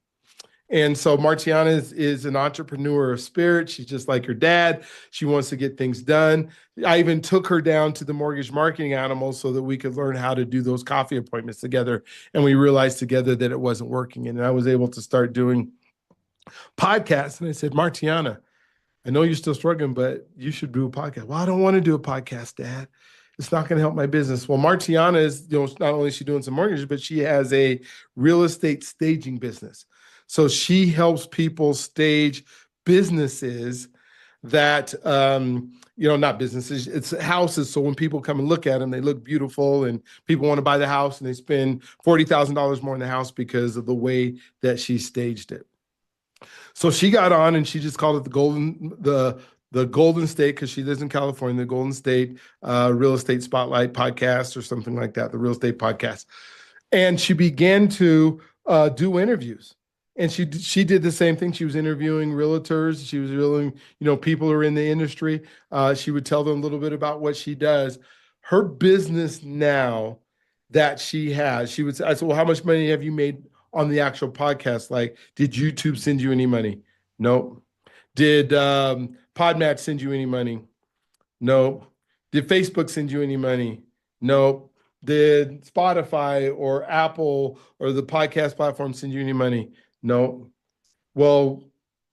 And so Martiana is an entrepreneur of spirit. She's just like her dad. She wants to get things done. I even took her down to the Mortgage Marketing Animals so that we could learn how to do those coffee appointments together. And we realized together that it wasn't working. And I was able to start doing podcasts. And I said, Martiana, I know you're still struggling, but you should do a podcast. Well, I don't want to do a podcast, Dad. It's not going to help my business. Well, Martiana is, not only is she doing some mortgages, but she has a real estate staging business. So she helps people stage businesses that, not businesses, it's houses. So when people come and look at them, they look beautiful and people want to buy the house and they spend $40,000 more in the house because of the way that she staged it. So she got on and she just called it the Golden State, because she lives in California, the Golden State Real Estate Spotlight Podcast or something like that, the Real Estate Podcast. And she began to do interviews. And she did the same thing. She was interviewing realtors. She was interviewing, people who are in the industry. She would tell them a little bit about what she does. Her business now that she has, I said, well, how much money have you made on the actual podcast? Like, did YouTube send you any money? Nope. Did Podmatch send you any money? Nope. Did Facebook send you any money? Nope. Did Spotify or Apple or the podcast platform send you any money? Nope. Well,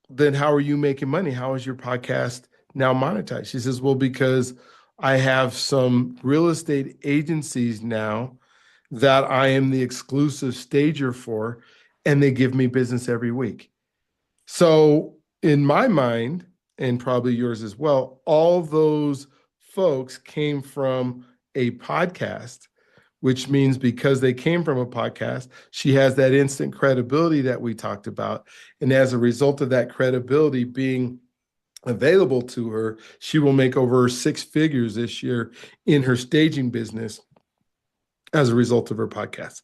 then how are you making money? How is your podcast now monetized? She says, well, because I have some real estate agencies now that I am the exclusive stager for, and they give me business every week. So in my mind, and probably yours as well, all those folks came from a podcast, which means because they came from a podcast, she has that instant credibility that we talked about. And as a result of that credibility being available to her, she will make over 6 figures this year in her staging business as a result of her podcast.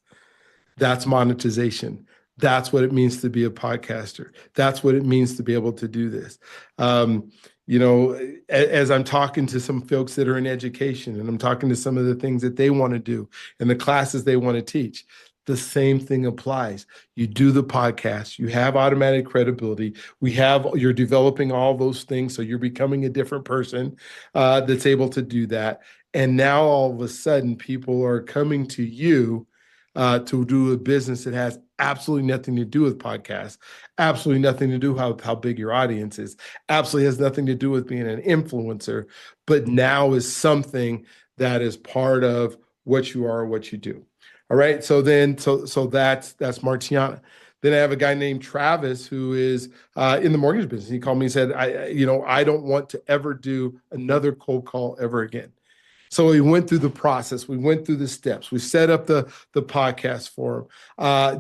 That's monetization. That's what it means to be a podcaster. That's what it means to be able to do this. As I'm talking to some folks that are in education and I'm talking to some of the things that they want to do and the classes they want to teach, the same thing applies. You do the podcast, you have automatic credibility. You're developing all those things. So you're becoming a different person that's able to do that. And now all of a sudden, people are coming to you to do a business that has absolutely nothing to do with podcasts, absolutely nothing to do with how big your audience is, absolutely has nothing to do with being an influencer, but now is something that is part of what you are, what you do. All right. So that's Martiana. Then I have a guy named Travis who is in the mortgage business. He called me and said, I don't want to ever do another cold call ever again. So we went through the process. We went through the steps. We set up the podcast for him.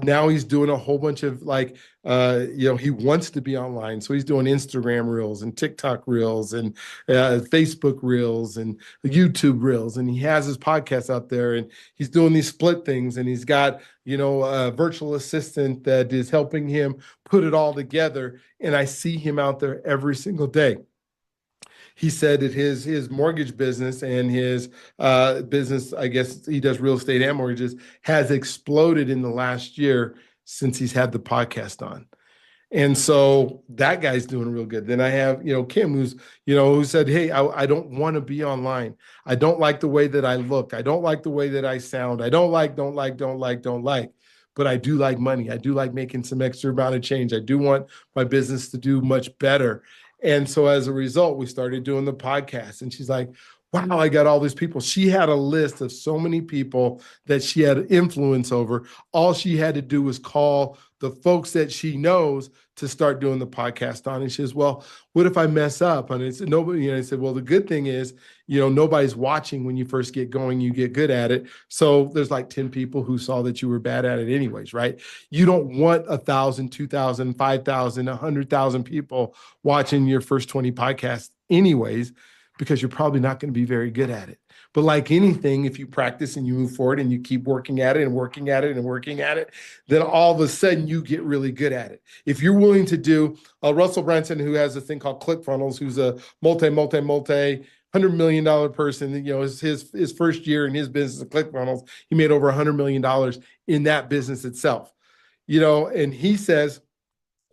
Now he's doing a whole bunch of he wants to be online. So he's doing Instagram reels and TikTok reels and Facebook reels and YouTube reels. And he has his podcast out there and he's doing these split things. And he's got, a virtual assistant that is helping him put it all together. And I see him out there every single day. He said that his mortgage business and his business, I guess he does real estate and mortgages, has exploded in the last year since he's had the podcast on. And so that guy's doing real good. Then I have, Kim, who said, hey, I don't want to be online. I don't like the way that I look. I don't like the way that I sound. I don't like. But I do like money. I do like making some extra amount of change. I do want my business to do much better. And so as a result, we started doing the podcast. And she's like, wow, I got all these people. She had a list of so many people that she had influence over. All she had to do was call the folks that she knows to start doing the podcast on. And she says, well, what if I mess up? And I said, nobody, I said, well, the good thing is, nobody's watching when you first get going, you get good at it. So there's like 10 people who saw that you were bad at it anyways, right? You don't want 1,000, 2,000, 5,000, 100,000 people watching your first 20 podcasts anyways, because you're probably not going to be very good at it. But like anything, if you practice and you move forward and you keep working at it and working at it and working at it, then all of a sudden you get really good at it. If you're willing to do, Russell Brunson, who has a thing called ClickFunnels, who's a multi $100 million person, his first year in his business of ClickFunnels, he made over $100 million in that business itself. And he says,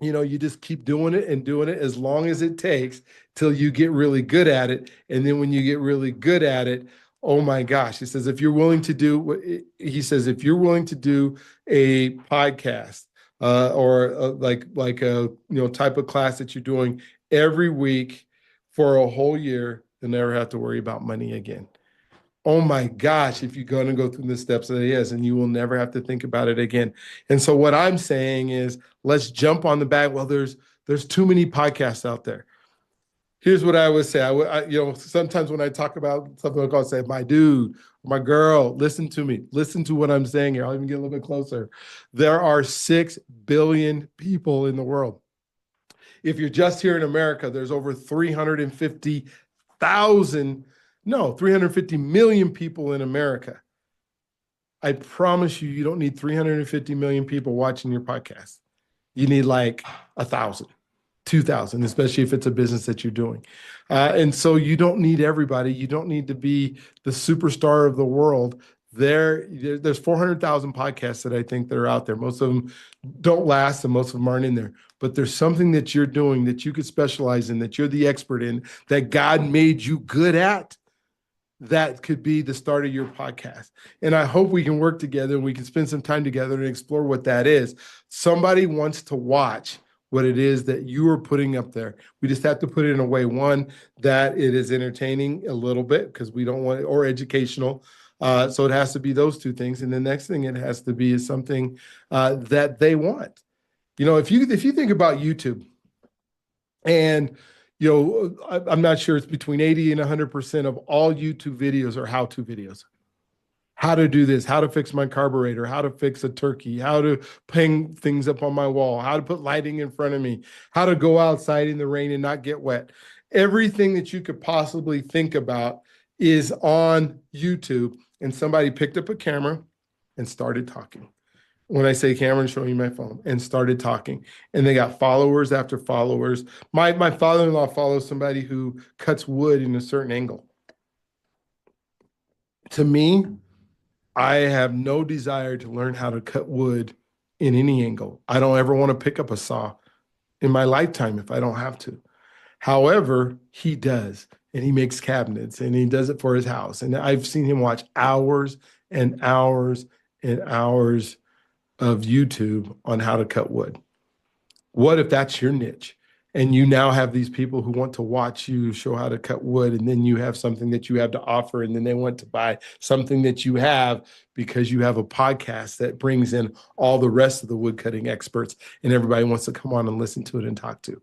you just keep doing it and doing it as long as it takes till you get really good at it. And then when you get really good at it, oh my gosh, he says, if you're willing to do a podcast or like a type of class that you're doing every week for a whole year, you'll never have to worry about money again. Oh my gosh, if you're going to go through the steps that he is, and you will never have to think about it again. And so what I'm saying is, let's jump on the bag. Well, there's too many podcasts out there. Here's what I would say. Sometimes when I talk about something, I'll say, my dude, my girl, listen to me. Listen to what I'm saying here. I'll even get a little bit closer. There are 6 billion people in the world. If you're just here in America, there's over 350 million people in America. I promise you don't need 350 million people watching your podcast. You need like 1,000, 2,000, especially if it's a business that you're doing. And so you don't need everybody. You don't need to be the superstar of the world. There's 400,000 podcasts that I think that are out there. Most of them don't last and most of them aren't in there. But there's something that you're doing that you could specialize in, that you're the expert in, that God made you good at. That could be the start of your podcast. And I hope we can work together and we can spend some time together and explore what that is. Somebody wants to watch what it is that you are putting up there. We just have to put it in a way, one, that it is entertaining a little bit, because we don't want it, or educational. So it has to be those two things. And the next thing it has to be is something that they want. If you think about YouTube, and I'm not sure, it's between 80 and 100% of all YouTube videos are how-to videos. How to do this, how to fix my carburetor, how to fix a turkey, how to hang things up on my wall, how to put lighting in front of me, how to go outside in the rain and not get wet. Everything that you could possibly think about is on YouTube. And somebody picked up a camera and started talking. When I say camera, I'm showing you my phone, and started talking. And they got followers after followers. My father-in-law follows somebody who cuts wood in a certain angle. To me, I have no desire to learn how to cut wood in any angle. I don't ever want to pick up a saw in my lifetime if I don't have to. However, he does, and he makes cabinets, and he does it for his house. And I've seen him watch hours and hours and hours of YouTube on how to cut wood. What if that's your niche? And you now have these people who want to watch you show how to cut wood, and then you have something that you have to offer, and then they want to buy something that you have because you have a podcast that brings in all the rest of the wood cutting experts, and everybody wants to come on and listen to it and talk to.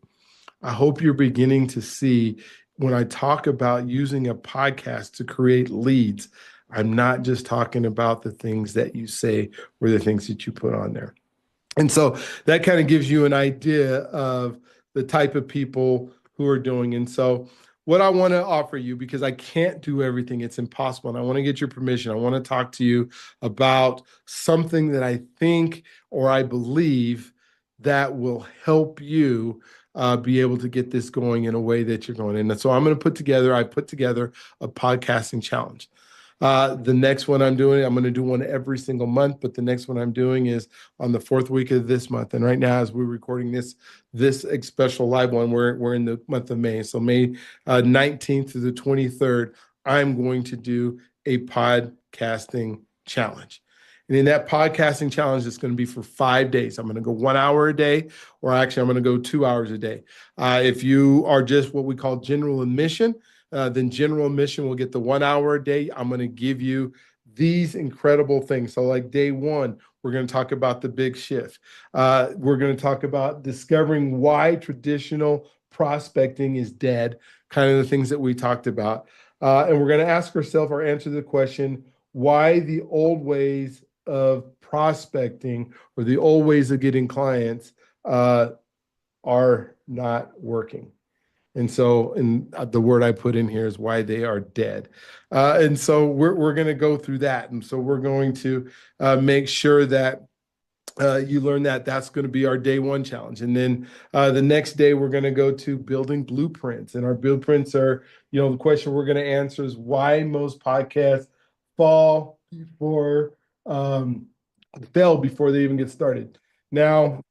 I hope you're beginning to see, when I talk about using a podcast to create leads, I'm not just talking about the things that you say or the things that you put on there. And so that kind of gives you an idea of the type of people who are doing. And so what I want to offer you, because I can't do everything, it's impossible, and I want to get your permission. I want to talk to you about something that I think, or I believe, that will help you be able to get this going in a way that you're going. And so I put together a podcasting challenge. The next one I'm doing, I'm going to do one every single month, but the next one I'm doing is on the 4th week of this month. And right now, as we're recording this special live one, we're in the month of May. So May 19th to the 23rd, I'm going to do a podcasting challenge. And in that podcasting challenge, it's going to be for 5 days. I'm going to go 1 hour a day, or actually I'm going to go 2 hours a day. If you are just what we call general admission, then general admission will get the 1 hour a day. I'm going to give you these incredible things. So like day one, we're going to talk about the big shift. We're going to talk about discovering why traditional prospecting is dead, kind of the things that we talked about. And we're going to ask ourselves or answer the question, why the old ways of prospecting or the old ways of getting clients are not working. And so, and the word I put in here is why they are dead. And so we're going to go through that. And so we're going to make sure that you learn that that's going to be our day one challenge. And then the next day, we're going to go to building blueprints. And our blueprints are, the question we're going to answer is why most podcasts fail before they even get started. Now,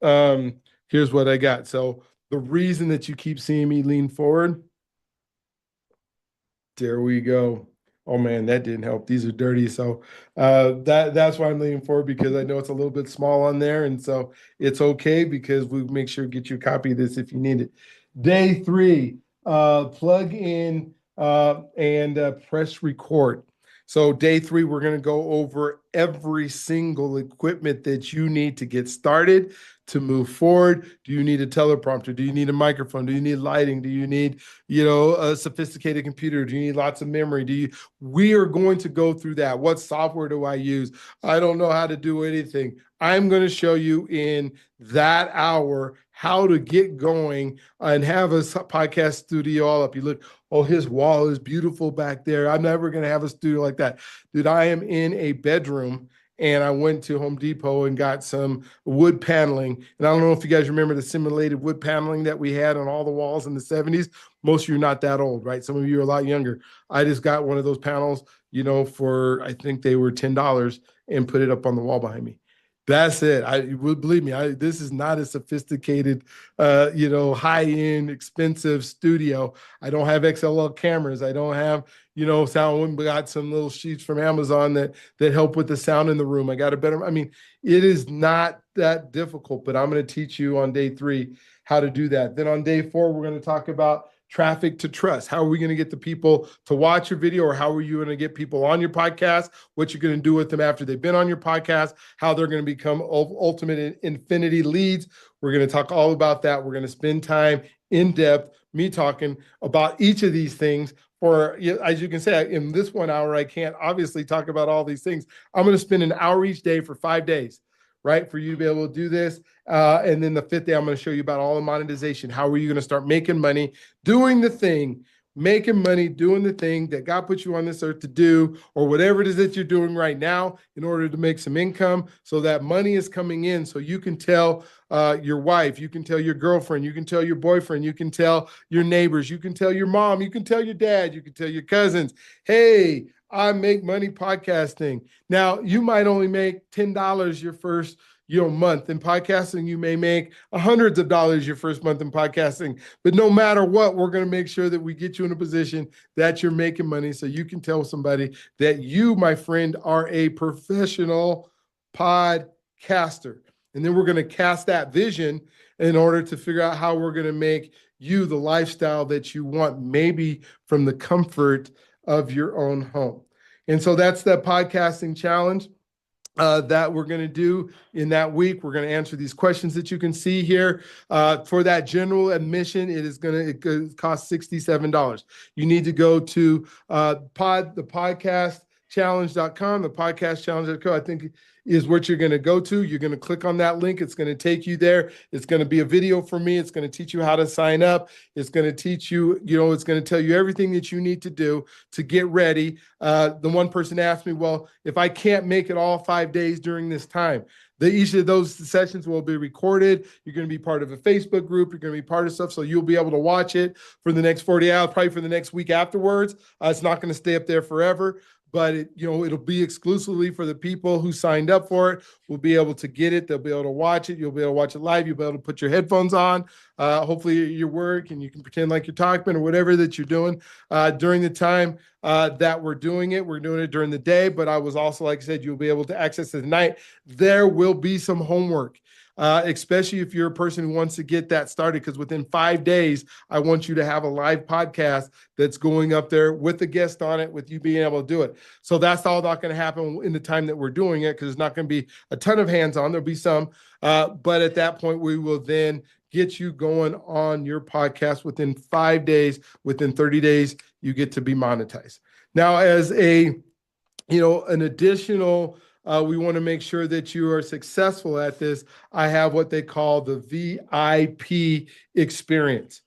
here's what I got. So the reason that you keep seeing me lean forward, there we go. Oh man, that didn't help. These are dirty. So that's why I'm leaning forward, because I know it's a little bit small on there. And so it's okay, because we make sure to get you a copy of this if you need it. Day 3, plug in and press record. So day 3, we're going to go over every single equipment that you need to get started, to move forward. Do you need a teleprompter? Do you need a microphone? Do you need lighting? Do you need, a sophisticated computer? Do you need lots of memory? We are going to go through that. What software do I use? I don't know how to do anything. I'm going to show you in that hour how to get going and have a podcast studio all up. You look, oh, his wall is beautiful back there. I'm never going to have a studio like that. Dude, I am in a bedroom, and I went to Home Depot and got some wood paneling. And I don't know if you guys remember the simulated wood paneling that we had on all the walls in the 70s. Most of you are not that old, right? Some of you are a lot younger. I just got one of those panels, for, I think they were $10, and put it up on the wall behind me. That's it. Believe me, this is not a sophisticated, high-end, expensive studio. I don't have XLR cameras. I don't have, sound. We got some little sheets from Amazon that help with the sound in the room. I got a better, it is not that difficult, but I'm going to teach you on day 3 how to do that. Then on day 4, we're going to talk about traffic to trust. How are we going to get the people to watch your video, or how are you going to get people on your podcast? What you're going to do with them after they've been on your podcast, how they're going to become ultimate infinity leads. We're going to talk all about that. We're going to spend time in depth, me talking about each of these things. For, as you can say, in this 1 hour, I can't obviously talk about all these things. I'm going to spend an hour each day for 5 days, right? For you to be able to do this. And then the 5th day, I'm going to show you about all the monetization. How are you going to start making money, doing the thing, making money, doing the thing that God put you on this earth to do, or whatever it is that you're doing right now in order to make some income, so that money is coming in, so you can tell your wife, you can tell your girlfriend, you can tell your boyfriend, you can tell your neighbors, you can tell your mom, you can tell your dad, you can tell your cousins, hey, I make money podcasting. Now, you might only make $10 your first month in podcasting. You may make hundreds of dollars your first month in podcasting, but no matter what, we're going to make sure that we get you in a position that you're making money, so you can tell somebody that you, my friend, are a professional podcaster. And then we're going to cast that vision in order to figure out how we're going to make you the lifestyle that you want, maybe from the comfort of your own home. And so that's the podcasting challenge that we're going to do in that week. We're going to answer these questions that you can see here. For that general admission, it cost $67. You need to go to thepodcastchallenge.com, thepodcastchallenge.com, I think is what you're going to go to. You're going to click on that link. It's going to take you there. It's going to be a video for me. It's going to teach you how to sign up. It's going to teach you, it's going to tell you everything that you need to do to get ready. The one person asked me, well, if I can't make it all 5 days during this time, each of those sessions will be recorded. You're going to be part of a Facebook group. You're going to be part of stuff, so you'll be able to watch it for the next 40 hours, probably for the next week afterwards. It's not going to stay up there forever, but it'll be exclusively for the people who signed up for it. Will be able to get it. They'll be able to watch it. You'll be able to watch it live. You'll be able to put your headphones on, hopefully at your work, and you can pretend like you're talking or whatever that you're doing during the time that we're doing it. We're doing it during the day, but I was also, like I said, you'll be able to access it at night. There will be some homework. especially if you're a person who wants to get that started, because within 5 days, I want you to have a live podcast that's going up there with a guest on it, with you being able to do it. So that's all not going to happen in the time that we're doing it, because it's not going to be a ton of hands-on. There'll be some, but at that point, we will then get you going on your podcast within 5 days. Within 30 days, you get to be monetized. Now, as an additional, we want to make sure that you are successful at this. I have what they call the VIP experience.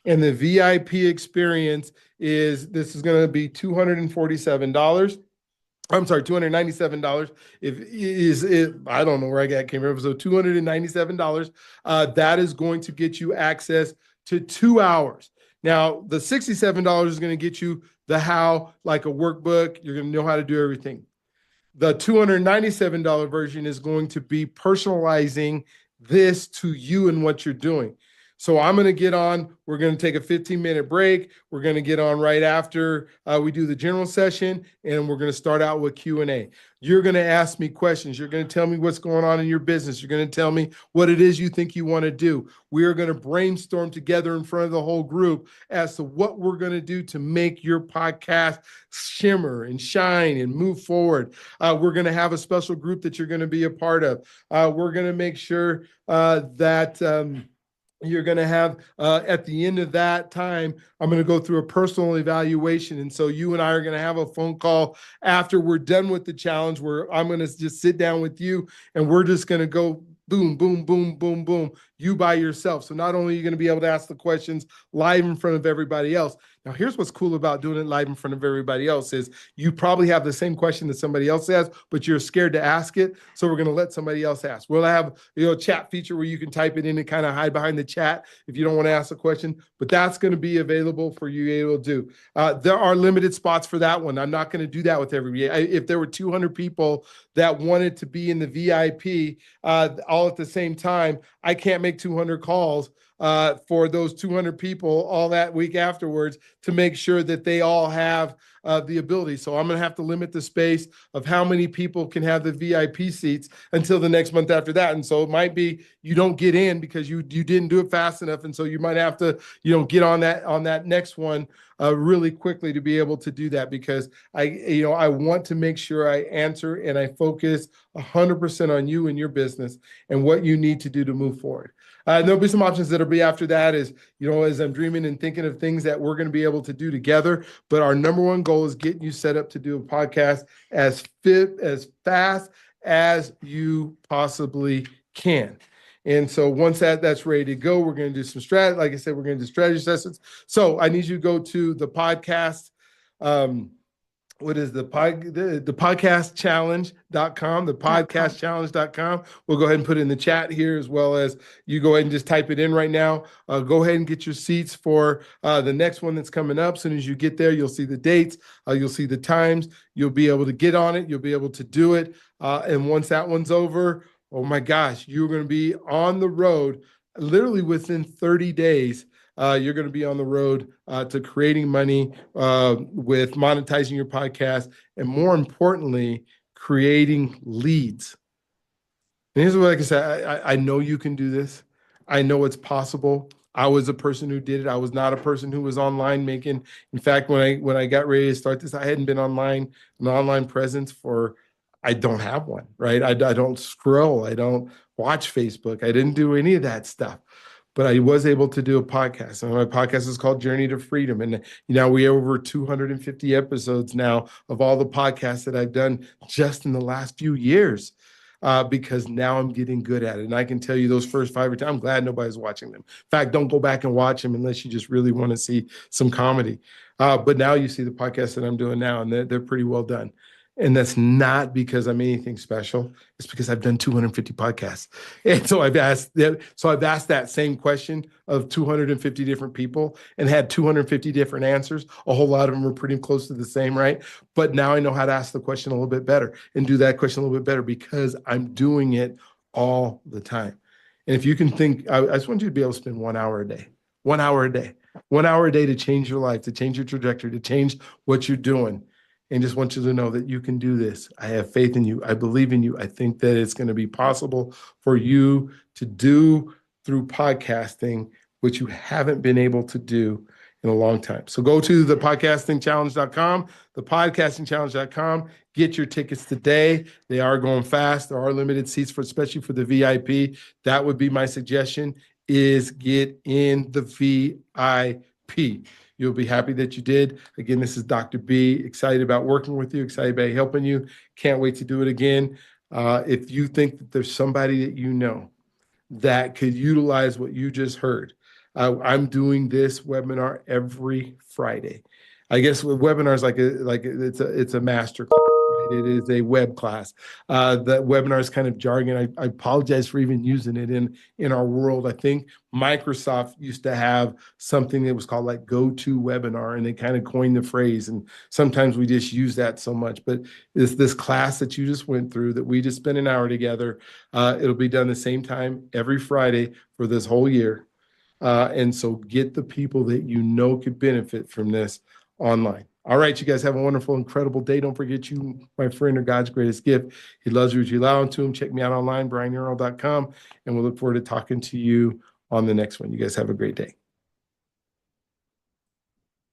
And the VIP experience this is going to be $247. I'm sorry, $297. I don't know where I came from. So $297. That is going to get you access to 2 hours. Now, the $67 is going to get you the how, like a workbook. You're going to know how to do everything. The $297 version is going to be personalizing this to you and what you're doing. So I'm going to get on. We're going to take a 15-minute break. We're going to get on right after we do the general session, and we're going to start out with Q&A. You're going to ask me questions. You're going to tell me what's going on in your business. You're going to tell me what it is you think you want to do. We are going to brainstorm together in front of the whole group as to what we're going to do to make your podcast shimmer and shine and move forward. We're going to have a special group that you're going to be a part of. We're going to make sure that you're going to have, at the end of that time, I'm going to go through a personal evaluation. And so you and I are going to have a phone call after we're done with the challenge, where I'm going to just sit down with you and we're just going to go boom, boom, boom, boom, boom, you by yourself. So not only are you going to be able to ask the questions live in front of everybody else. Now, here's what's cool about doing it live in front of everybody else is you probably have the same question that somebody else has, but you're scared to ask it. So we're going to let somebody else ask. We'll have a chat feature where you can type it in and kind of hide behind the chat if you don't want to ask a question, but that's going to be available for you able to do. There are limited spots for that one. I'm not going to do that with everybody. If there were 200 people that wanted to be in the VIP all at the same time, I can't make 200 calls for those 200 people all that week afterwards to make sure that they all have the ability. So I'm going to have to limit the space of how many people can have the VIP seats until the next month after that. And so it might be you don't get in because you didn't do it fast enough. And so you might have to, get on that next one really quickly to be able to do that, because I want to make sure I answer and I focus 100% on you and your business and what you need to do to move forward. There'll be some options that'll be after that as I'm dreaming and thinking of things that we're going to be able to do together. But our number one goal is getting you set up to do a podcast as fast as you possibly can. And so once that's ready to go, we're going to do some strategy. Like I said, we're going to do strategy sessions. So I need you to go to the podcast. What is the podcastchallenge.com, the podcastchallenge.com. We'll go ahead and put it in the chat here, as well as you go ahead and just type it in right now. Go ahead and get your seats for the next one that's coming up. As soon as you get there, you'll see the dates, you'll see the times, you'll be able to get on it, you'll be able to do it. And once that one's over, oh my gosh, you're going to be on the road literally within 30 days. You're going to be on the road to creating money with monetizing your podcast, and more importantly, creating leads. And here's what I can say. I know you can do this. I know it's possible. I was a person who did it. I was not a person who was online making. In fact, when I got ready to start this, I hadn't been an online presence for, I don't have one, right? I don't scroll. I don't watch Facebook. I didn't do any of that stuff. But I was able to do a podcast. And my podcast is called Journey to Freedom. And we have over 250 episodes now of all the podcasts that I've done just in the last few years, because now I'm getting good at it. And I can tell you those first 5 or 10, I'm glad nobody's watching them. In fact, don't go back and watch them unless you just really want to see some comedy. But now you see the podcasts that I'm doing now, and they're pretty well done. And that's not because I'm anything special. It's because I've done 250 podcasts. And so I've asked that same question of 250 different people and had 250 different answers. A whole lot of them were pretty close to the same, right? But now I know how to ask the question a little bit better and do that question a little bit better because I'm doing it all the time. And if you can think, I just want you to be able to spend 1 hour a day, 1 hour a day, 1 hour a day to change your life, to change your trajectory, to change what you're doing. and just want you to know that you can do this. I have faith in you. I believe in you. I think that it's going to be possible for you to do through podcasting what you haven't been able to do in a long time. So go to thepodcastingchallenge.com, thepodcastingchallenge.com. Get your tickets today. They are going fast. There are limited seats for, especially for the VIP. That would be my suggestion, is get in the VIP. You'll be happy that you did. Again, this is Dr. B. Excited about working with you, excited about helping you. Can't wait to do it again. If you think that there's somebody that you know that could utilize what you just heard, I'm doing this webinar every Friday. I guess with webinars, it's a master class. Right? It is a web class. The webinar is kind of jargon. I apologize for even using it in our world. I think Microsoft used to have something that was called like GoToWebinar, and they kind of coined the phrase. And sometimes we just use that so much. But this class that you just went through, that we just spent an hour together, it'll be done the same time every Friday for this whole year. And so get the people that you know could benefit from this online. All right, you guys have a wonderful, incredible day. Don't forget, you, my friend, are God's greatest gift. He loves you as you allow him to. Check me out online, brianearl.com, and we'll look forward to talking to you on the next one. You guys have a great day.